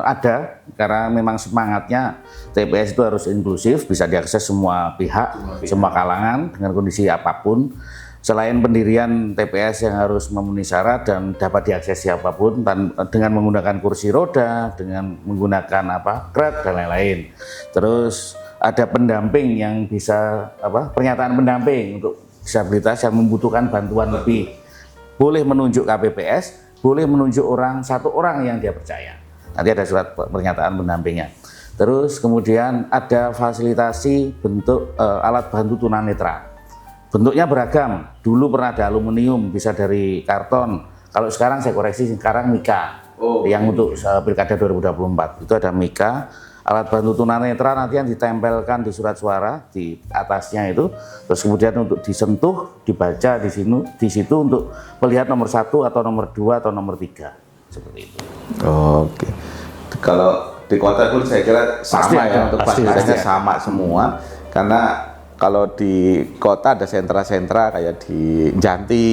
ada karena memang semangatnya TPS itu harus inklusif, bisa diakses semua pihak, semua kalangan dengan kondisi apapun. Selain pendirian TPS yang harus memenuhi syarat dan dapat diakses siapapun dengan menggunakan kursi roda, dengan menggunakan krek dan lain-lain. Terus ada pendamping yang bisa pernyataan pendamping untuk disabilitas yang membutuhkan bantuan lebih. Boleh menunjuk KPPS, boleh menunjuk satu orang yang dia percaya. Nanti ada surat pernyataan pendampingnya. Terus kemudian ada fasilitasi bentuk alat bantu tunanetra. Bentuknya beragam. Dulu pernah ada aluminium, bisa dari karton. Kalau sekarang saya koreksi, sekarang mika. Yang untuk Pilkada 2024 itu ada mika. Alat bantu tunanetra nanti yang ditempelkan di surat suara di atasnya itu, terus kemudian untuk disentuh, dibaca di situ untuk melihat nomor 1 atau nomor 2 atau nomor 3 seperti itu. Oke. Kalau di kota pun saya kira sama ya untuk fasilitasnya sama semua karena kalau di kota ada sentra-sentra kayak di Janti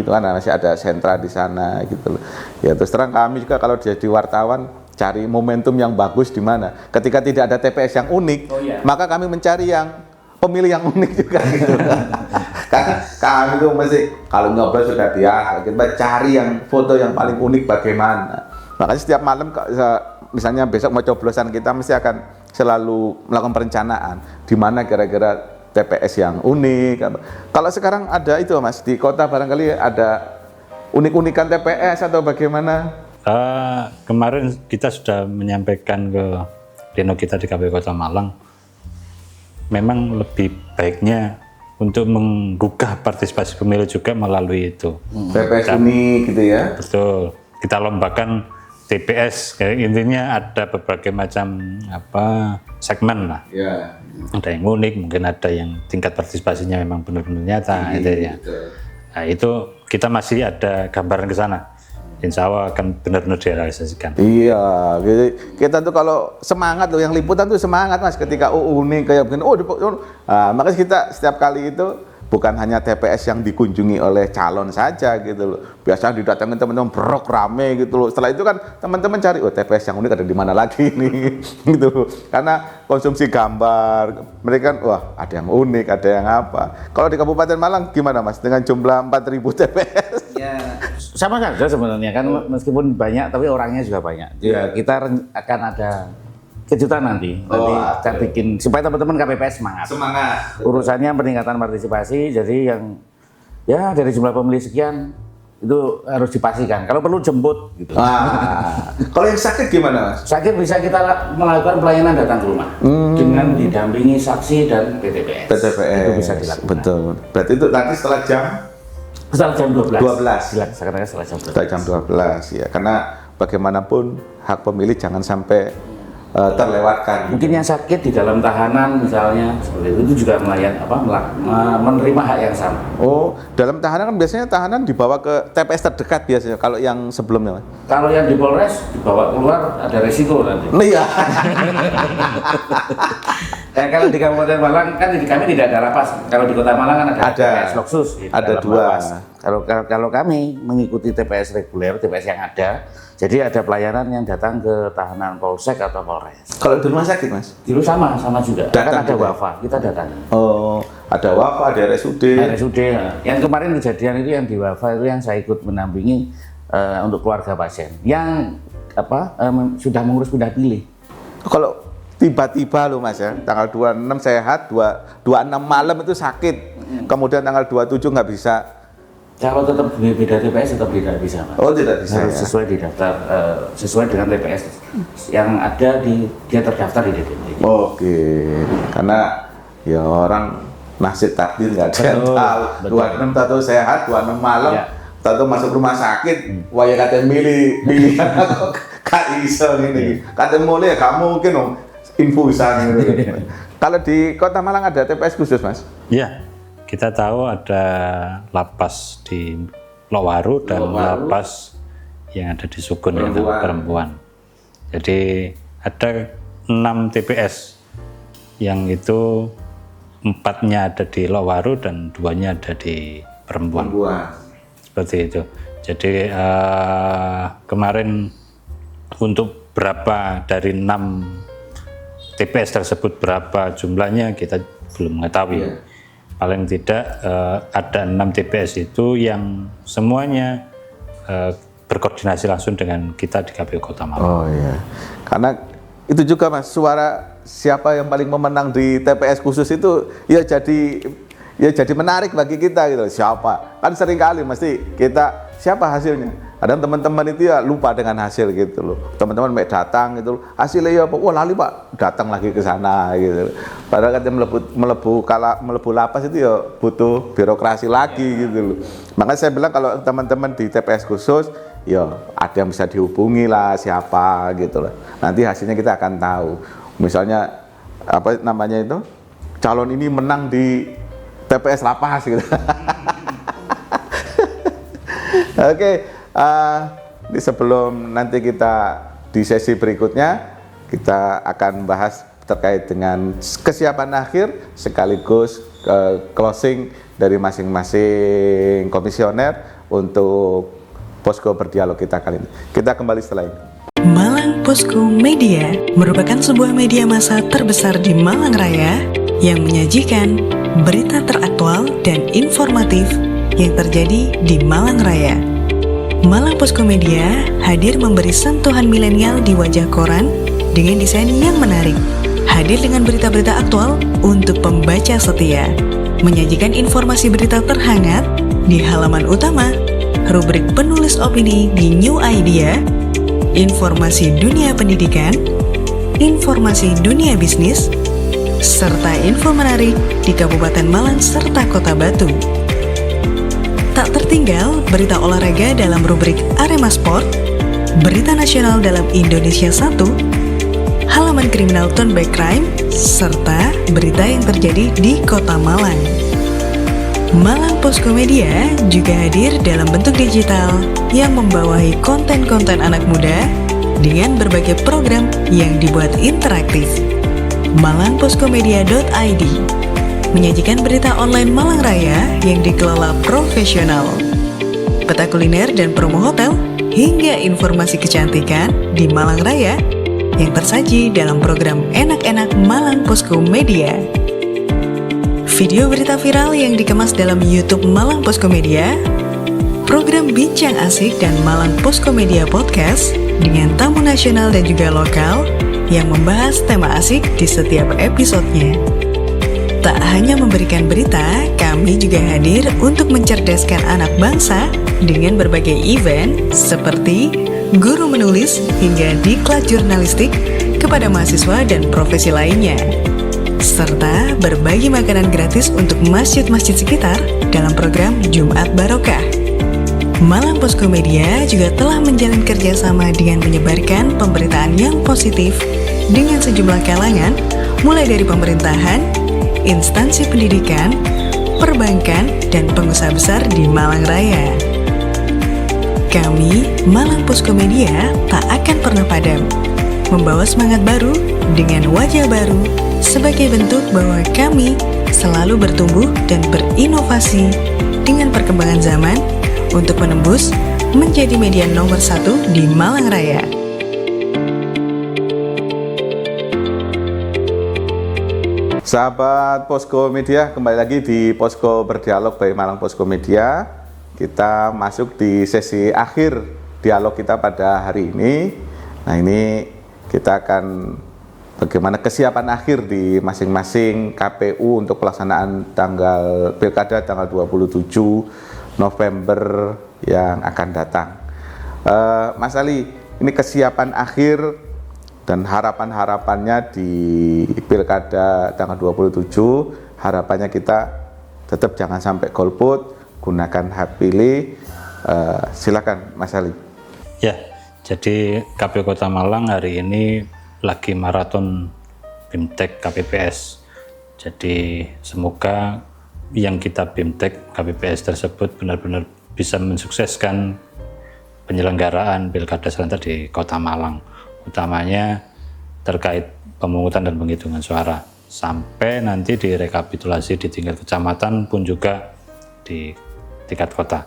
itu kan masih ada sentra di sana gitu loh. Ya terus terang kami juga kalau jadi wartawan cari momentum yang bagus di mana. Ketika tidak ada TPS yang unik, maka kami mencari yang pemilih yang unik juga gitu. Karena kami itu mesti kalau ngobrol sudah biasa, kita cari yang foto yang paling unik bagaimana. Makanya setiap malam misalnya besok mau coblosan kita mesti akan selalu melakukan perencanaan di mana kira-kira TPS yang unik. Kalau sekarang ada itu Mas di kota barangkali ada unik-unikan TPS atau bagaimana? Kemarin kita sudah menyampaikan ke pleno kita di KPU Kota Malang, memang lebih baiknya untuk menggugah partisipasi pemilu juga melalui itu. TPS unik gitu ya? Betul. Kita lombakan TPS, intinya ada berbagai macam segmen lah. Ya. Ada yang unik, mungkin ada yang tingkat partisipasinya memang benar-benar nyata. Nah, itu kita masih ada gambaran ke sana. Insya Allah akan benar-benar direalisasikan. Iya, kita tuh kalau semangat loh, yang liputan tuh semangat Mas ketika unik kayak begini. Makanya kita setiap kali itu bukan hanya TPS yang dikunjungi oleh calon saja gitu loh. Biasanya didatangin teman-teman brok rame gitu loh. Setelah itu kan teman-teman cari TPS yang unik ada di mana lagi nih gitu. Karena konsumsi gambar mereka kan wah ada yang unik, ada yang apa. Kalau di Kabupaten Malang gimana Mas dengan jumlah 4.000 TPS? Ya, sama saja sebenarnya kan meskipun banyak tapi orangnya juga banyak. Ya, kita akan ada kejutan nanti saya bikin supaya teman-teman KPPS semangat. Urusannya peningkatan partisipasi, jadi yang dari jumlah pemilih sekian itu harus dipastikan. Kalau perlu jemput gitu. Kalau yang sakit gimana Mas? Sakit bisa kita melakukan pelayanan datang ke rumah dengan didampingi saksi dan PTPS. Itu bisa dilakukan. Betul. Berarti itu nanti setelah jam 12. Sekarang setelah jam 12. Setelah jam 12 ya. Karena bagaimanapun hak pemilih jangan sampai terlewatkan. Mungkin yang sakit di dalam tahanan misalnya seperti itu juga menerima hak yang sama. Oh, dalam tahanan kan biasanya tahanan dibawa ke TPS terdekat biasanya. Kalau yang sebelumnya, Mas? Kalau yang di Polres dibawa keluar ada resiko nanti. Iya. Kalau di Kabupaten Malang kan kami tidak ada lapas. Kalau di Kota Malang kan ada TPS Loksus. Ada 2. Kalau kami mengikuti TPS reguler, TPS yang ada, jadi ada pelayanan yang datang ke tahanan Polsek atau Polres. Kalau di rumah sakit, Mas? Dulu sama juga. Datang Kan ada juga? wafa, kita datangi. Oh, ada wafa, ada RSUD. RSUD. Yang kemarin kejadian itu yang di wafa itu yang saya ikut menampingi untuk keluarga pasien yang sudah mengurus pindah pilih. Kalau tiba-tiba loh Mas ya, tanggal 26 sehat, 26 malam itu sakit, kemudian tanggal 27 nggak bisa. Kalau tetap beda TPS tetap tidak bisa, Pak. Oh, tidak bisa. Harus sesuai di daftar, sesuai dengan TPS yang ada dia terdaftar di DPD. Oke, karena ya orang nasib takdir nggak ada yang tahu. 26 tahu sehat, 26 malam, tahu masuk rumah sakit, waya kata milih kak iso gini. Kata mulai kamu mungkin dong infusan gitu. Kalau di Kota Malang ada TPS khusus, Mas? Ya, kita tahu ada lapas di Lowaru dan lapas yang ada di Sukun itu perempuan. Jadi ada 6 TPS yang itu 4-nya ada di Lowaru dan 2-nya ada di perempuan. Seperti itu. Jadi kemarin untuk berapa dari 6 TPS tersebut berapa jumlahnya kita belum mengetahui. Paling tidak ada 6 TPS itu yang semuanya berkoordinasi langsung dengan kita di KPU Kota Malang. Oh iya, karena itu juga Mas, suara siapa yang paling memenang di TPS khusus itu ya jadi menarik bagi kita gitu. Siapa? Kan sering kali mesti kita siapa hasilnya. Kadang teman-teman itu ya lupa dengan hasil gitu loh. Teman-teman mau datang gitu loh. Hasilnya ya apa? Wah lali Pak, datang lagi ke sana gitu. Padahal katanya melebu lapas itu ya butuh birokrasi lagi gitu loh. Makanya saya bilang kalau teman-teman di TPS khusus ya ada yang bisa dihubungi lah siapa gitu loh. Nanti hasilnya kita akan tahu. Misalnya apa namanya itu? Calon ini menang di TPS lapas gitu. Oke. Sebelum nanti kita di sesi berikutnya kita akan bahas terkait dengan kesiapan akhir sekaligus closing dari masing-masing komisioner untuk posko berdialog kita kali ini. Kita kembali setelah ini. Malang Posko Media merupakan sebuah media massa terbesar di Malang Raya yang menyajikan berita teraktual dan informatif yang terjadi di Malang Raya. Malang Posko Media hadir memberi sentuhan milenial di wajah koran dengan desain yang menarik. Hadir dengan berita-berita aktual untuk pembaca setia. Menyajikan informasi berita terhangat di halaman utama, rubrik penulis opini di New Idea, informasi dunia pendidikan, informasi dunia bisnis, serta info menarik di Kabupaten Malang serta Kota Batu. Tak tertinggal berita olahraga dalam rubrik Arema Sport, berita nasional dalam Indonesia 1, halaman kriminal Turn Back Crime, serta berita yang terjadi di Kota Malang. Malang Posko Media juga hadir dalam bentuk digital yang membawahi konten-konten anak muda dengan berbagai program yang dibuat interaktif. malangposkomedia.id menyajikan berita online Malang Raya yang dikelola profesional. Peta kuliner dan promo hotel hingga informasi kecantikan di Malang Raya yang tersaji dalam program Enak-Enak Malang Posko Media. Video berita viral yang dikemas dalam YouTube Malang Posko Media, program Bincang Asik dan Malang Posko Media Podcast dengan tamu nasional dan juga lokal yang membahas tema asik di setiap episodenya. Tak hanya memberikan berita, kami juga hadir untuk mencerdaskan anak bangsa dengan berbagai event seperti guru menulis hingga diklat jurnalistik kepada mahasiswa dan profesi lainnya. Serta berbagi makanan gratis untuk masjid-masjid sekitar dalam program Jumat Barokah. Malang Posko Media juga telah menjalin kerjasama dengan menyebarkan pemberitaan yang positif dengan sejumlah kalangan, mulai dari pemerintahan, instansi pendidikan, perbankan, dan pengusaha besar di Malang Raya. Kami, Malang Posko Media, tak akan pernah padam, membawa semangat baru dengan wajah baru sebagai bentuk bahwa kami selalu bertumbuh dan berinovasi dengan perkembangan zaman untuk menembus menjadi media nomor 1 di Malang Raya. Sahabat Posko Media, kembali lagi di Posko Berdialog by Malang Posko Media. Kita masuk di sesi akhir dialog kita pada hari ini. Nah, ini kita akan bagaimana kesiapan akhir di masing-masing KPU untuk pelaksanaan tanggal Pilkada tanggal 27 November yang akan datang. Mas Ali, ini kesiapan akhir dan harapan-harapannya di Pilkada tanggal 27, harapannya kita tetap jangan sampai golput, gunakan hak pilih. Silakan Mas Ali. Ya, jadi KPU Kota Malang hari ini lagi maraton BIMTEK KPPS. Jadi semoga yang kita BIMTEK KPPS tersebut benar-benar bisa mensukseskan penyelenggaraan Pilkada serentak di Kota Malang, utamanya terkait pemungutan dan penghitungan suara, sampai nanti direkapitulasi di tingkat kecamatan pun juga di tingkat kota.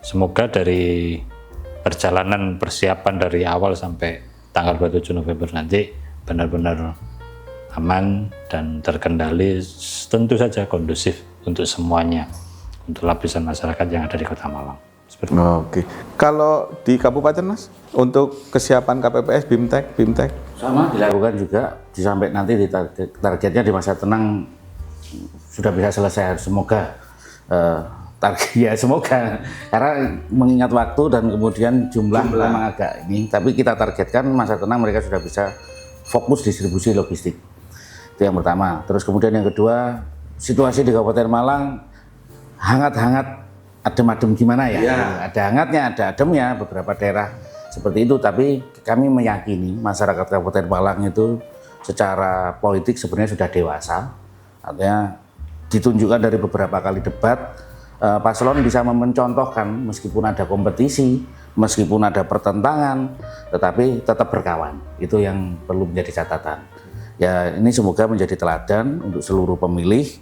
Semoga dari perjalanan persiapan dari awal sampai tanggal 27 November nanti benar-benar aman dan terkendali, tentu saja kondusif untuk semuanya, untuk lapisan masyarakat yang ada di Kota Malang. Seperti Oke. Kalau di Kabupaten Mas, untuk kesiapan KPPS BIMTEK Sama dilakukan juga, sampai nanti targetnya di masa tenang sudah bisa selesai. Semoga target ya, semoga, karena mengingat waktu dan kemudian jumlah memang agak ini, tapi kita targetkan masa tenang mereka sudah bisa fokus distribusi logistik. Itu yang pertama. Terus kemudian yang kedua, situasi di Kabupaten Malang hangat-hangat, adem-adem gimana ya? Ada hangatnya, ada ademnya beberapa daerah seperti itu, tapi kami meyakini masyarakat Kabupaten Malang itu secara politik sebenarnya sudah dewasa. Artinya ditunjukkan dari beberapa kali debat, paslon bisa mencontohkan meskipun ada kompetisi, meskipun ada pertentangan, tetapi tetap berkawan. Itu yang perlu menjadi catatan. Ya, ini semoga menjadi teladan untuk seluruh pemilih.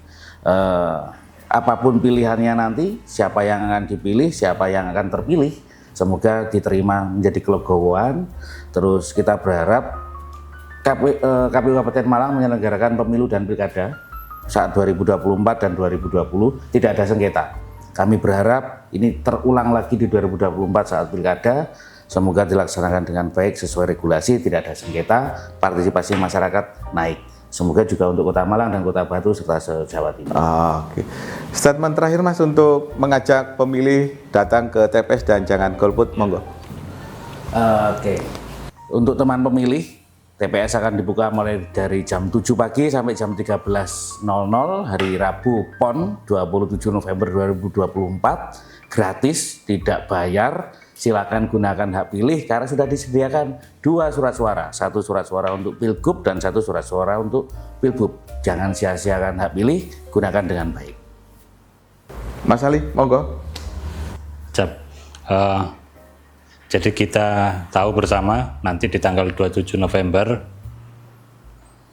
Apapun pilihannya nanti, siapa yang akan dipilih, siapa yang akan terpilih, semoga diterima menjadi kelegowoan. Terus kita berharap KPU Kabupaten Malang menyelenggarakan pemilu dan pilkada saat 2024 dan 2020 tidak ada sengketa. Kami berharap ini terulang lagi di 2024 saat pilkada. Semoga dilaksanakan dengan baik sesuai regulasi, tidak ada sengketa, partisipasi masyarakat naik. Semoga juga untuk Kota Malang dan Kota Batu serta se-Jawa Timur. Oke. Statement terakhir Mas untuk mengajak pemilih datang ke TPS dan jangan golput, monggo. Oke. Untuk teman pemilih, TPS akan dibuka mulai dari jam 7 pagi sampai jam 13.00 hari Rabu PON 27 November 2024, gratis, tidak bayar. Silakan gunakan hak pilih karena sudah disediakan 2 surat suara, 1 surat suara untuk Pilgub dan 1 surat suara untuk Pilbub. Jangan sia-siakan hak pilih, gunakan dengan baik. Mas Ali, monggo. Jadi kita tahu bersama nanti di tanggal 27 November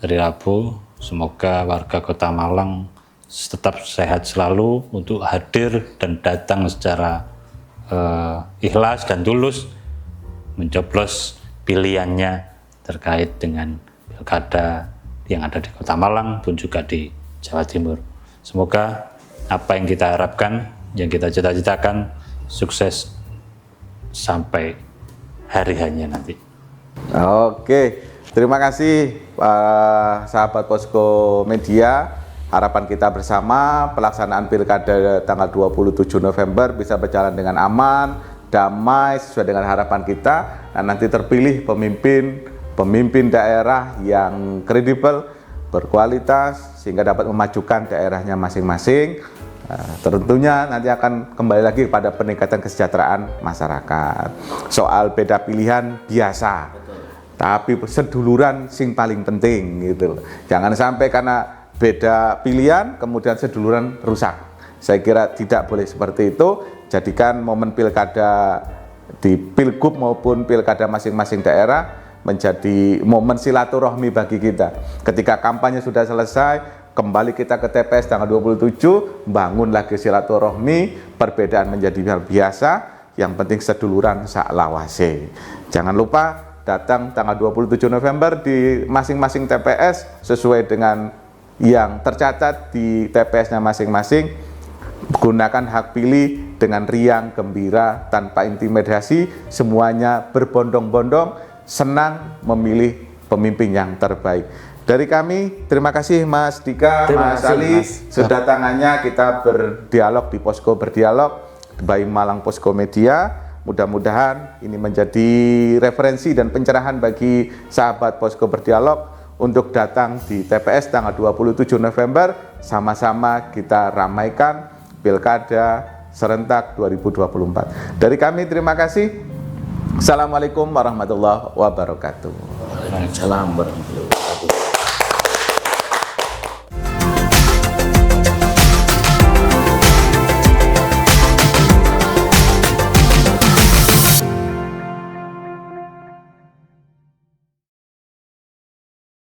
hari Rabu, semoga warga Kota Malang tetap sehat selalu untuk hadir dan datang secara ikhlas dan tulus mencoblos pilihannya terkait dengan pilkada yang ada di Kota Malang pun juga di Jawa Timur. Semoga apa yang kita harapkan, yang kita cita-citakan sukses sampai hari hanya nanti. Oke, terima kasih sahabat Posko Media. Harapan kita bersama pelaksanaan Pilkada tanggal 27 November bisa berjalan dengan aman, damai, sesuai dengan harapan kita, dan nanti terpilih pemimpin daerah yang kredibel, berkualitas, sehingga dapat memajukan daerahnya masing-masing. Tentunya nanti akan kembali lagi pada peningkatan kesejahteraan masyarakat. Soal beda pilihan biasa, tapi seduluran sing paling penting gitu. Jangan sampai karena beda pilihan kemudian seduluran rusak. Saya kira tidak boleh seperti itu. Jadikan momen pilkada di Pilgub maupun pilkada masing-masing daerah menjadi momen silaturahmi bagi kita. Ketika kampanye sudah selesai, kembali kita ke TPS tanggal 27, bangun lagi silaturahmi, perbedaan menjadi hal biasa, yang penting seduluran sak lawase. Jangan lupa datang tanggal 27 November di masing-masing TPS sesuai dengan yang tercatat di TPS-nya masing-masing. Gunakan hak pilih dengan riang, gembira, tanpa intimidasi, semuanya berbondong-bondong, senang memilih pemimpin yang terbaik. Dari kami, terima kasih Mas Dika, Mas Ali, sudah tangannya kita berdialog di Posko Berdialog by Malang Posko Media. Mudah-mudahan ini menjadi referensi dan pencerahan bagi sahabat Posko Berdialog untuk datang di TPS tanggal 27 November, sama-sama kita ramaikan Pilkada serentak 2024. Dari kami terima kasih. Assalamualaikum warahmatullahi wabarakatuh. Waalaikumsalam warahmatullahi wabarakatuh.